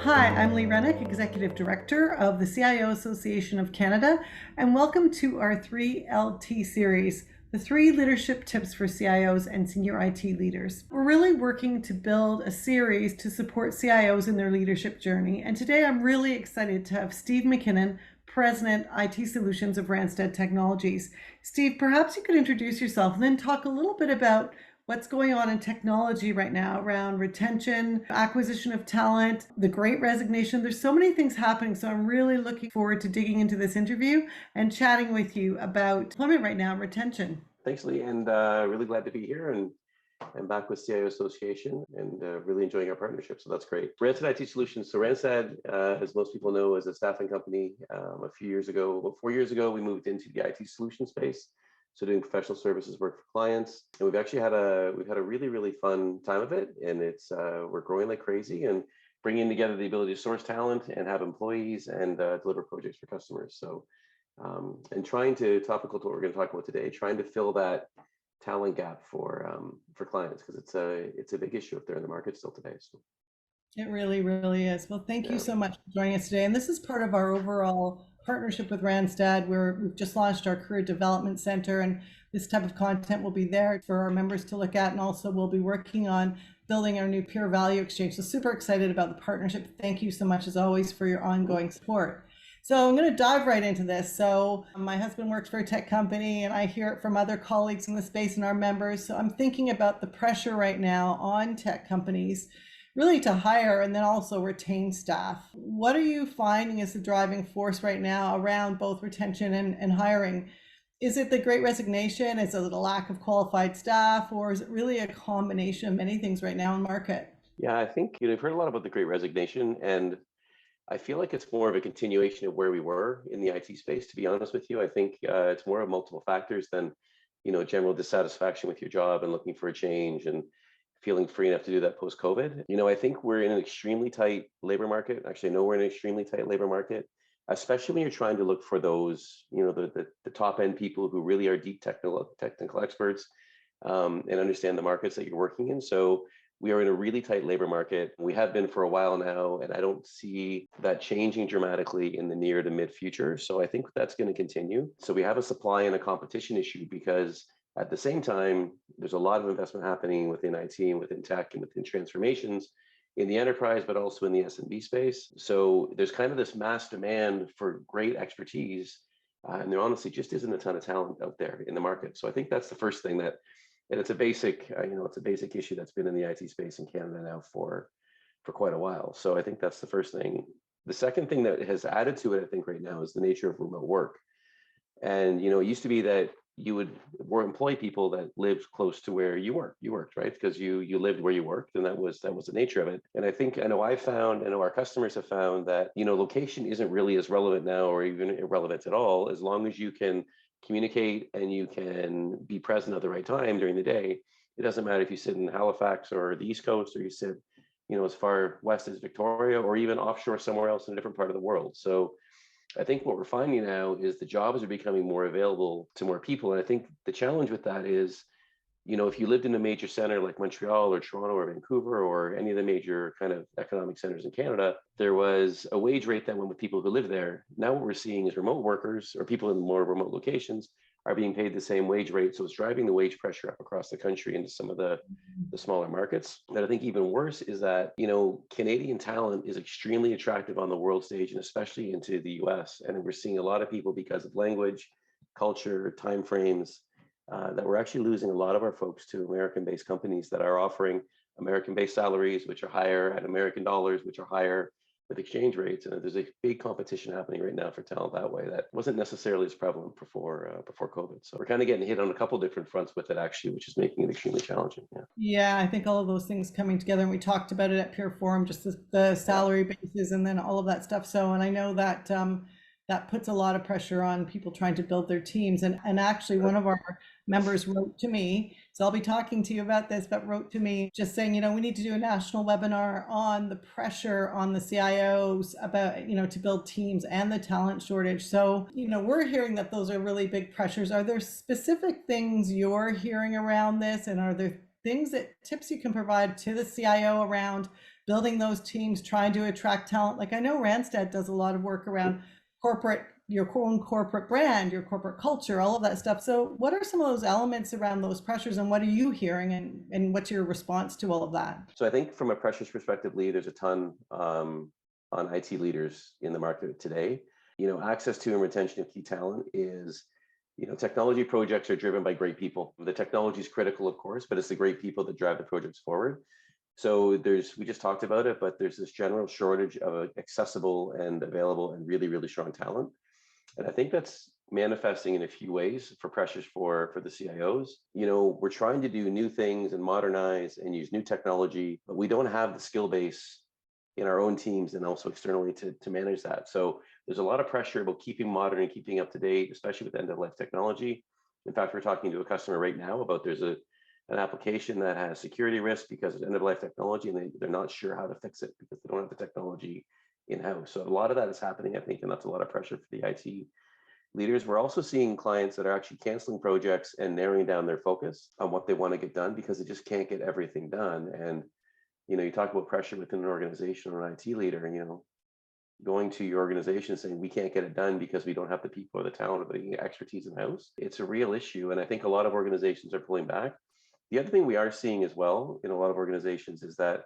Hi, I'm Lee Rennick, Executive Director of the CIO Association of Canada, and welcome to our 3LT series, the 3 leadership tips for CIOs and senior IT leaders. We're really working to build a series to support CIOs in their leadership journey, and today I'm really excited to have Steve MacKinnon, President, IT Solutions of Randstad Technologies. Steve, perhaps you could introduce yourself and then talk a little bit about what's going on in technology right now around retention, acquisition of talent, the great resignation. There's so many things happening. So I'm really looking forward to digging into this interview and chatting with you about employment right now and retention. Thanks, Lee, and really glad to be here. And I'm back with CIO Association and really enjoying our partnership. So that's great. Randstad IT Solutions. So Randstad, as most people know, is a staffing company. A few years ago, about 4 years ago, we moved into the IT solution space. So doing professional services work for clients, and we've actually had a really fun time of it, and it's we're growing like crazy and bringing together the ability to source talent and have employees and deliver projects for customers. So and trying to topical to what we're going to talk about today, trying to fill that talent gap for clients because it's a big issue if they're in the market still today. So It really, really is. Well, thank you yeah. so much for joining us today. And this is part of our overall partnership with Randstad, where we've just launched our Career Development Center, and this type of content will be there for our members to look at. And also we'll be working on building our new peer value exchange. So super excited about the partnership. Thank you so much, as always, for your ongoing support. So I'm going to dive right into this. So my husband works for a tech company, and I hear it from other colleagues in the space and our members. So I'm thinking about the pressure right now on tech companies really to hire and then also retain staff. What are you finding as the driving force right now around both retention and hiring? Is it the great resignation? Is it a lack of qualified staff? Or is it really a combination of many things right now in market? Yeah, I think you've heard a lot about the Great Resignation, and I feel like it's more of a continuation of where we were in the IT space. To be honest with you, I think it's more of multiple factors than general dissatisfaction with your job and looking for a change and feeling free enough to do that post COVID. I think we're in an extremely tight labor market. Actually, I know we're in an extremely tight labor market, especially when you're trying to look for those, the top end people who really are deep technical experts and understand the markets that you're working in. So we are in a really tight labor market. We have been for a while now, and I don't see that changing dramatically in the near to mid future. So I think that's going to continue. So we have a supply and a competition issue because at the same time, there's a lot of investment happening within IT and within tech and within transformations in the enterprise, but also in the SMB space. So there's kind of this mass demand for great expertise, and there honestly just isn't a ton of talent out there in the market. So I think that's the first thing and it's a basic, it's a basic issue that's been in the IT space in Canada now for quite a while. So I think that's the first thing. The second thing that has added to it, I think, right now is the nature of remote work. And it used to be that you would employ people that lived close to where you worked, right? Because you lived where you worked, and that was the nature of it. And I know our customers have found that location isn't really as relevant now, or even irrelevant at all, as long as you can communicate and you can be present at the right time during the day. It doesn't matter if you sit in Halifax or the East Coast, or you sit as far west as Victoria, or even offshore somewhere else in a different part of the world. So I think what we're finding now is the jobs are becoming more available to more people. And I think the challenge with that is, if you lived in a major center like Montreal or Toronto or Vancouver or any of the major kind of economic centers in Canada, there was a wage rate that went with people who live there. Now what we're seeing is remote workers or people in more remote locations are being paid the same wage rate. So it's driving the wage pressure up across the country into some of the smaller markets. And I think even worse is that, Canadian talent is extremely attractive on the world stage, and especially into the US. And we're seeing a lot of people, because of language, culture, timeframes, that we're actually losing a lot of our folks to American-based companies that are offering American-based salaries, which are higher, at American dollars, which are higher with exchange rates. And there's a big competition happening right now for talent that way that wasn't necessarily as prevalent before COVID. So we're kind of getting hit on a couple different fronts with it, actually, which is making it extremely challenging. Yeah. Yeah, I think all of those things coming together, and we talked about it at Peer Forum, just the salary bases and then all of that stuff. So, and I know that that puts a lot of pressure on people trying to build their teams. And actually, one of our members wrote to me, so I'll be talking to you about this, but wrote to me just saying, we need to do a national webinar on the pressure on the CIOs about, to build teams and the talent shortage. So, we're hearing that those are really big pressures. Are there specific things you're hearing around this? And are there things that tips you can provide to the CIO around building those teams, trying to attract talent. Like I know Randstad does a lot of work around corporate, your own corporate brand, your corporate culture, all of that stuff. So what are some of those elements around those pressures, and what are you hearing, and what's your response to all of that? So I think from a pressures perspective, Lee, there's a ton on IT leaders in the market today. Access to and retention of key talent is, technology projects are driven by great people. The technology is critical, of course, but it's the great people that drive the projects forward. So we just talked about it, but there's this general shortage of accessible and available and really, really strong talent. And I think that's manifesting in a few ways for pressures for the CIOs. We're trying to do new things and modernize and use new technology, but we don't have the skill base in our own teams and also externally to manage that. So there's a lot of pressure about keeping modern and keeping up to date, especially with end-of-life technology. In fact, we're talking to a customer right now about there's an application that has security risk because it's end-of-life technology, and they're not sure how to fix it because they don't have the technology in-house. So a lot of that is happening, I think, and that's a lot of pressure for the IT leaders. We're also seeing clients that are actually canceling projects and narrowing down their focus on what they want to get done because they just can't get everything done. And you talk about pressure within an organization or an IT leader, going to your organization saying we can't get it done because we don't have the people or the talent or the expertise in house. It's a real issue, and I think a lot of organizations are pulling back. The other thing we are seeing as well in a lot of organizations is that,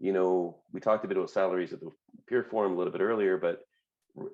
we talked a bit about salaries at the peer forum a little bit earlier, but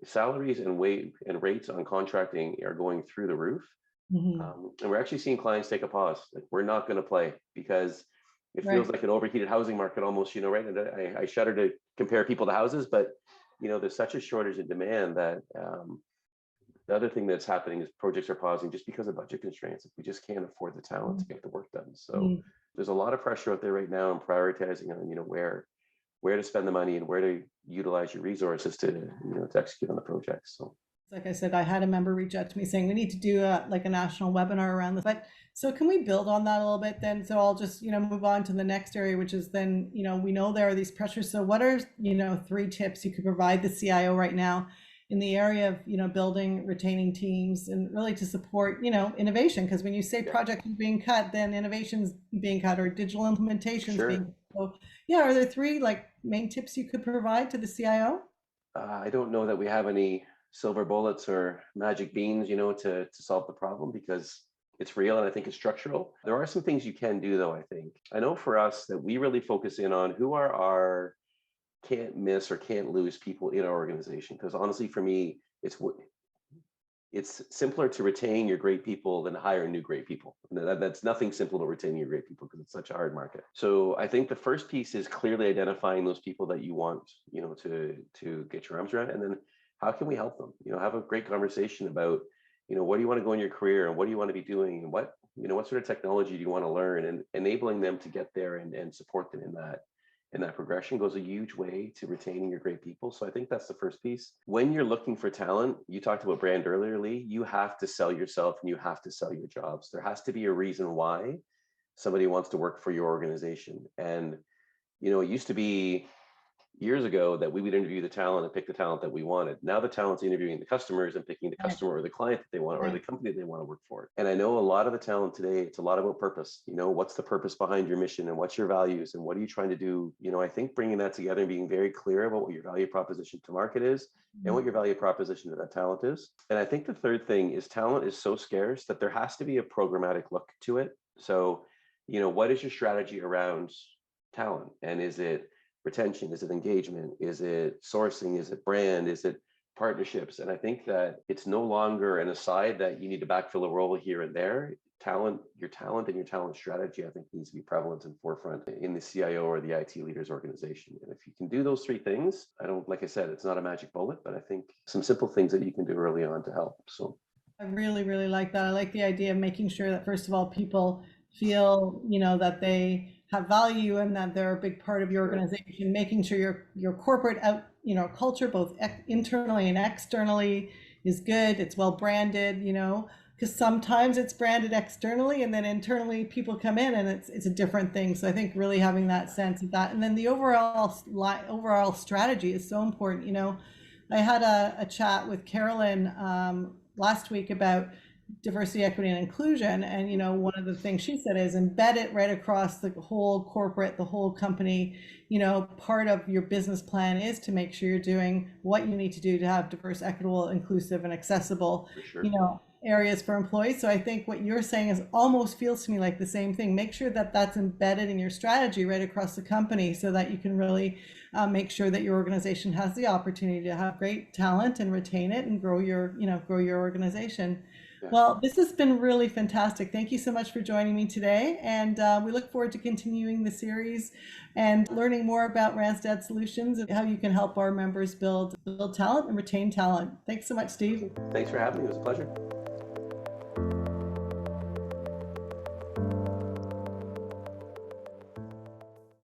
salaries and rates on contracting are going through the roof. And we're actually seeing clients take a pause. Like, we're not going to play because it feels like an overheated housing market almost, right? And I shudder to compare people to houses, but there's such a shortage in demand that the other thing that's happening is projects are pausing just because of budget constraints. We just can't afford the talent to get the work done. So there's a lot of pressure out there right now, and prioritizing on where to spend the money and where to utilize your resources to execute on the projects. So like I said, I had a member reach out to me saying we need to do a national webinar around this. But so can we build on that a little bit then? So I'll just, move on to the next area, which is then, we know there are these pressures. So what are, 3 tips you could provide the CIO right now in the area of, building, retaining teams, and really to support, innovation? Because when you say projects are being cut, then innovation's being cut, or digital implementations being cut. So yeah, are there 3 main tips you could provide to the CIO? I don't know that we have any silver bullets or magic beans, to solve the problem, because it's real and I think it's structural. There are some things you can do, though. I know for us that we really focus in on who are our can't miss or can't lose people in our organization, because honestly, for me, it's simpler to retain your great people than hire new great people. That's nothing simple about retaining your great people, because it's such a hard market. So I think the first piece is clearly identifying those people that you want, to get your arms around, and then how can we help them? Have a great conversation about, what do you want to go in your career, and what do you want to be doing, and what sort of technology do you want to learn, and enabling them to get there and support them in that progression goes a huge way to retaining your great people. So I think that's the first piece. When you're looking for talent, you talked about brand earlier, Lee, you have to sell yourself and you have to sell your jobs. There has to be a reason why somebody wants to work for your organization. And, it used to be years ago that we would interview the talent and pick the talent that we wanted. Now the talent's interviewing the customers and picking the customer or the client that they want, or the company that they want to work for. And I know a lot of the talent today, it's a lot about purpose. What's the purpose behind your mission, and what's your values, and what are you trying to do? I think bringing that together and being very clear about what your value proposition to market is and what your value proposition to that talent is. And I think the third thing is talent is so scarce that there has to be a programmatic look to it. So, what is your strategy around talent? And is it retention? Is it engagement? Is it sourcing? Is it brand? Is it partnerships? And I think that it's no longer an aside that you need to backfill a role here and there. Your talent and your talent strategy, I think, needs to be prevalent and forefront in the CIO or the IT leader's organization. And if you can do those 3 things, like I said, it's not a magic bullet, but I think some simple things that you can do early on to help. So I really, really like that. I like the idea of making sure that, first of all, people feel, that they have value and that they're a big part of your organization, making sure your corporate culture, both internally and externally, is good. It's well branded, because sometimes it's branded externally and then internally people come in and it's a different thing. So I think really having that sense of that, and then the overall strategy is so important. I had a chat with Carolyn last week about diversity, equity, and inclusion. And, one of the things she said is embed it right across the whole corporate, the whole company. Part of your business plan is to make sure you're doing what you need to do to have diverse, equitable, inclusive, and accessible, For sure. areas for employees. So I think what you're saying is almost feels to me like the same thing. Make sure that that's embedded in your strategy right across the company so that you can really make sure that your organization has the opportunity to have great talent and retain it and grow your organization. Yeah. Well, this has been really fantastic. Thank you so much for joining me today. And we look forward to continuing the series and learning more about Randstad Solutions and how you can help our members build talent and retain talent. Thanks so much, Steve. Thanks for having me. It was a pleasure.